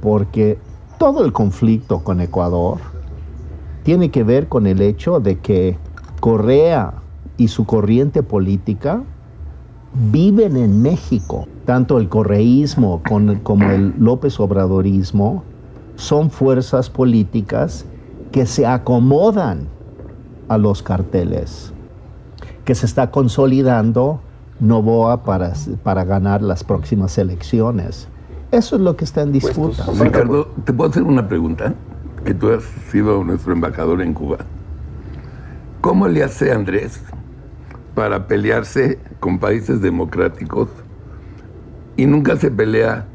porque todo el conflicto con Ecuador tiene que ver con el hecho de que Correa y su corriente política viven en México. Tanto el correísmo como el López Obradorismo son fuerzas políticas que se acomodan a los carteles, que se está consolidando Noboa para ganar las próximas elecciones. Eso es lo que está en disputa. Ricardo, ¿te puedo hacer una pregunta? Que tú has sido nuestro embajador en Cuba. ¿Cómo le hace Andrés para pelearse con países democráticos y nunca se pelea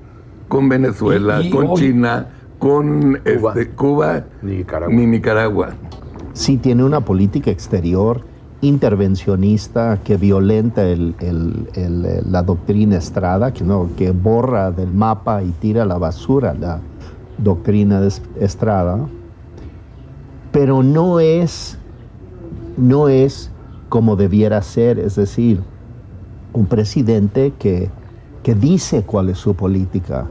con Venezuela, con China, con Cuba ni Nicaragua? Sí, tiene una política exterior intervencionista que violenta la doctrina Estrada, que borra del mapa y tira a la basura la doctrina de Estrada, pero no es como debiera ser, es decir, un presidente que dice cuál es su política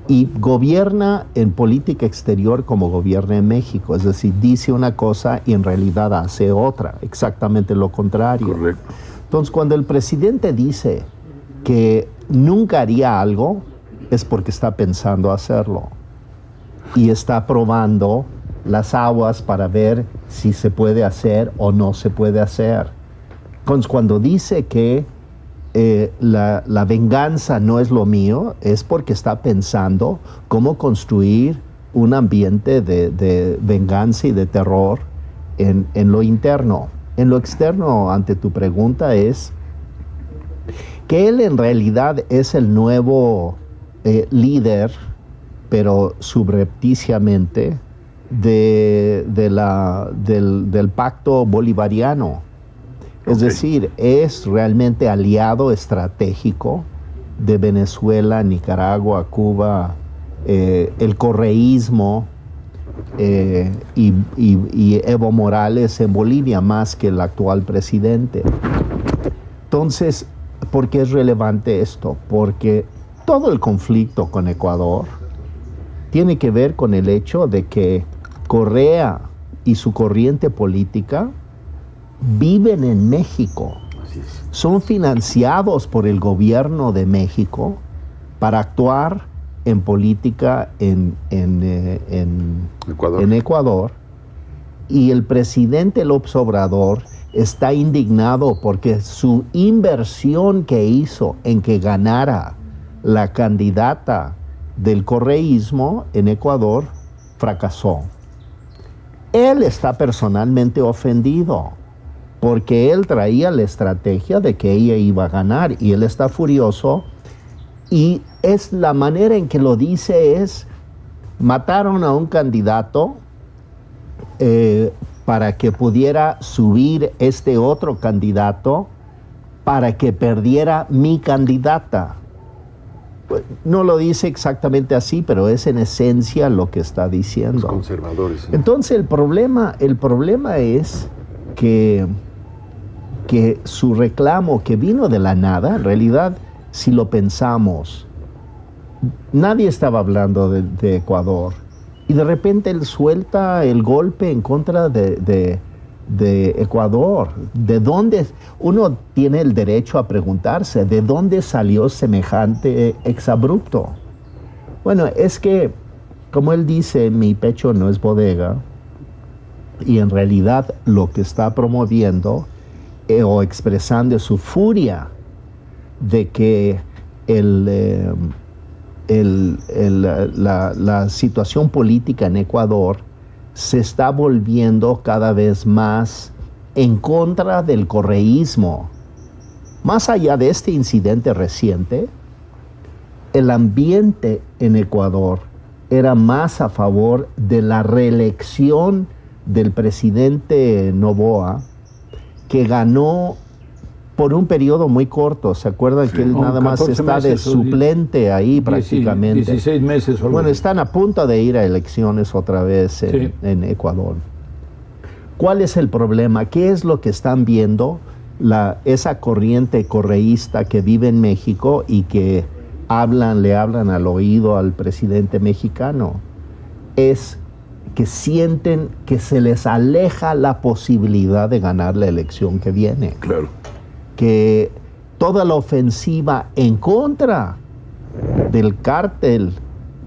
y gobierna en política exterior como gobierna en México, es decir, dice una cosa y en realidad hace otra, exactamente lo contrario. Correcto. Entonces, cuando el presidente dice que nunca haría algo, es porque está pensando hacerlo y está probando las aguas para ver si se puede hacer o no se puede hacer. Entonces, cuando dice que la venganza no es lo mío, es porque está pensando cómo construir un ambiente de venganza y de terror en lo interno. En lo externo, ante tu pregunta, es que él en realidad es el nuevo líder, pero subrepticiamente, del pacto bolivariano. Es decir, es realmente aliado estratégico de Venezuela, Nicaragua, Cuba, el correísmo y Evo Morales en Bolivia más que el actual presidente. Entonces, ¿por qué es relevante esto? Porque todo el conflicto con Ecuador tiene que ver con el hecho de que Correa y su corriente política viven en México. Son financiados por el gobierno de México para actuar en política en Ecuador. Y el presidente López Obrador está indignado porque su inversión que hizo en que ganara la candidata del correísmo en Ecuador fracasó. Él está personalmente ofendido porque él traía la estrategia de que ella iba a ganar y él está furioso, y es la manera en que lo dice es: mataron a un candidato para que pudiera subir este otro candidato para que perdiera mi candidata. No lo dice exactamente así, pero es en esencia lo que está diciendo. Los conservadores, ¿sí? Entonces el problema es que su reclamo, que vino de la nada, en realidad, si lo pensamos, nadie estaba hablando de Ecuador, y de repente él suelta el golpe en contra de Ecuador. ¿De dónde? Uno tiene el derecho a preguntarse, ¿de dónde salió semejante exabrupto? Bueno, es que, como él dice, mi pecho no es bodega, y en realidad lo que está promoviendo o expresando su furia de que la situación política en Ecuador se está volviendo cada vez más en contra del correísmo. Más allá de este incidente reciente, el ambiente en Ecuador era más a favor de la reelección del presidente Noboa, que ganó por un periodo muy corto. ¿Se acuerdan que él nada más está de suplente ahí prácticamente? 16 meses. Bueno, están a punto de ir a elecciones otra vez en Ecuador. ¿Cuál es el problema? ¿Qué es lo que están viendo esa corriente correísta que vive en México y que le hablan al oído al presidente mexicano, es que sienten que se les aleja la posibilidad de ganar la elección que viene. Claro. Que toda la ofensiva en contra del cártel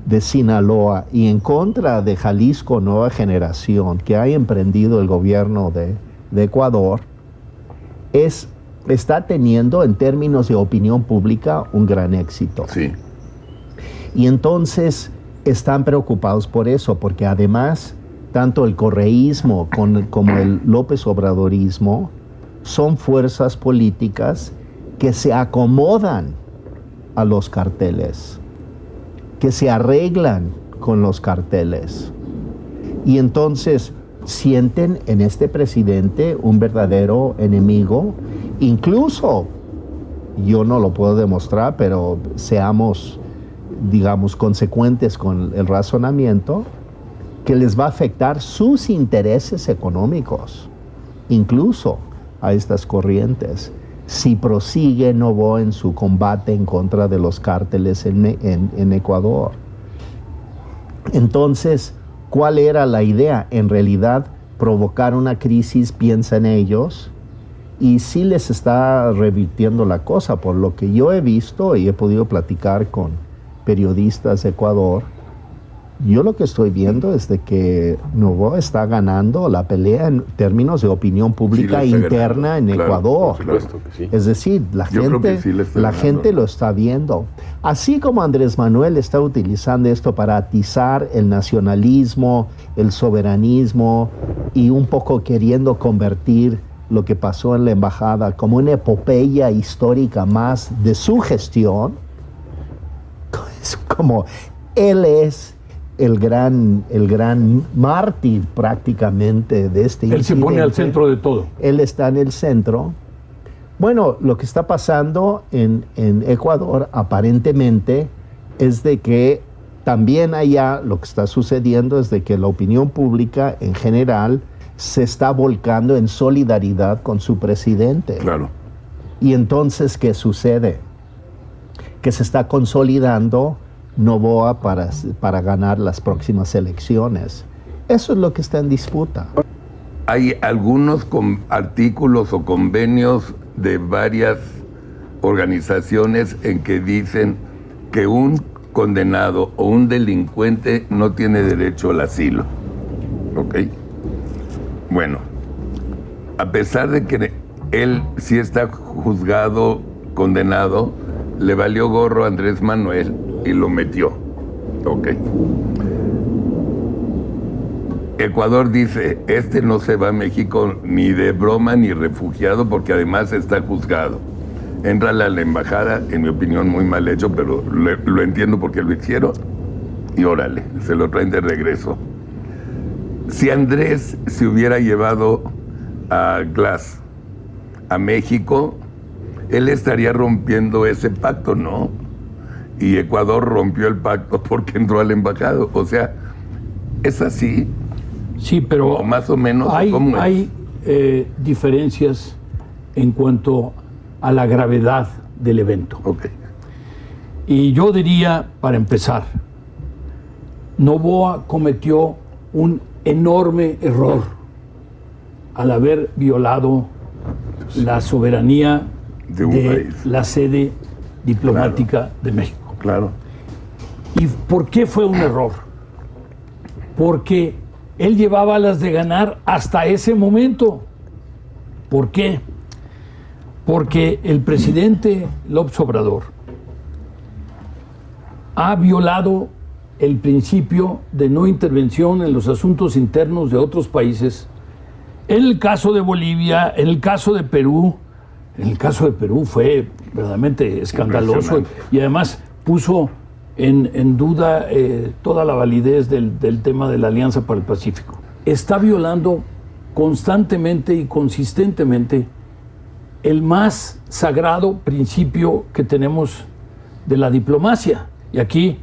de Sinaloa y en contra de Jalisco Nueva Generación que ha emprendido el gobierno de Ecuador está teniendo en términos de opinión pública un gran éxito. Sí. Y entonces están preocupados por eso, porque además tanto el correísmo como el López Obradorismo son fuerzas políticas que se acomodan a los carteles, que se arreglan con los carteles. Y entonces sienten en este presidente un verdadero enemigo. Incluso, yo no lo puedo demostrar, pero seamos, digamos, consecuentes con el razonamiento, que les va a afectar sus intereses económicos, incluso a estas corrientes, si prosigue Novoa en su combate en contra de los cárteles en Ecuador. Entonces, ¿cuál era la idea? En realidad, provocar una crisis, piensan ellos, y sí les está revirtiendo la cosa. Por lo que yo he visto y he podido platicar con periodistas de Ecuador, yo lo que estoy viendo es de que Novoa está ganando la pelea en términos de opinión pública interna en Ecuador. Claro. Es decir, la gente lo está viendo. Así como Andrés Manuel está utilizando esto para atizar el nacionalismo, el soberanismo y un poco queriendo convertir lo que pasó en la embajada como una epopeya histórica más de su gestión, es como él es el gran mártir prácticamente de este incidente. Él se pone al centro de todo. Él está en el centro. Bueno, lo que está pasando en Ecuador aparentemente es de que también allá lo que está sucediendo es de que la opinión pública en general se está volcando en solidaridad con su presidente. Claro. Y entonces, ¿qué sucede? Que se está consolidando Novoa para ganar las próximas elecciones. Eso es lo que está en disputa. Hay algunos artículos o convenios de varias organizaciones en que dicen que un condenado o un delincuente no tiene derecho al asilo. ¿Ok? Bueno, a pesar de que él sí está juzgado, condenado, le valió gorro a Andrés Manuel y lo metió. Ok. Ecuador dice, este no se va a México ni de broma ni refugiado porque además está juzgado. Entra a la embajada, en mi opinión muy mal hecho, pero lo entiendo porque lo hicieron, y órale, se lo traen de regreso. Si Andrés se hubiera llevado a Glass a México, él estaría rompiendo ese pacto, ¿no? Y Ecuador rompió el pacto porque entró al embajada. O sea, ¿es así? Sí, pero o más o menos, hay diferencias en cuanto a la gravedad del evento. Okay. Y yo diría, para empezar, Novoa cometió un enorme error al haber violado la soberanía de la sede diplomática de México. Claro. ¿Y por qué fue un error? Porque él llevaba las de ganar hasta ese momento. ¿Por qué? Porque el presidente López Obrador ha violado el principio de no intervención en los asuntos internos de otros países. En el caso de Bolivia, en el caso de Perú, fue verdaderamente escandaloso y además puso en duda toda la validez del tema de la Alianza para el Pacífico. Está violando constantemente y consistentemente el más sagrado principio que tenemos de la diplomacia. Y aquí,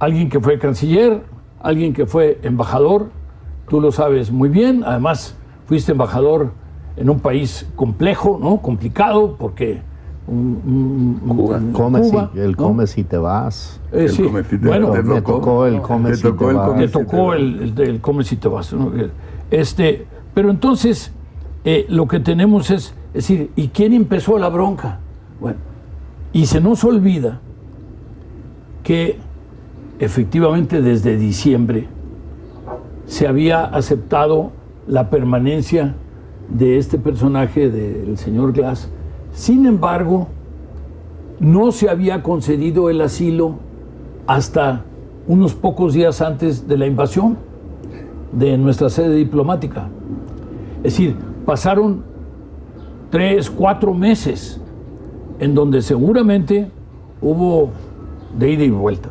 alguien que fue canciller, alguien que fue embajador, tú lo sabes muy bien, además fuiste embajador en un país complejo, ¿no? Complicado, porque Cuba. Come Cuba, si, el ¿no? come si te vas. Sí. come si te Bueno, vas. Me tocó el come te si tocó te el vas. come te si te tocó vas. el come si te vas, ¿no? Pero entonces lo que tenemos es decir, ¿y quién empezó la bronca? Bueno, y se nos olvida que efectivamente desde diciembre se había aceptado la permanencia de este personaje del señor Glass. Sin embargo, no se había concedido el asilo hasta unos pocos días antes de la invasión de nuestra sede diplomática. Es decir, pasaron 3, 4 meses en donde seguramente hubo de ida y vuelta.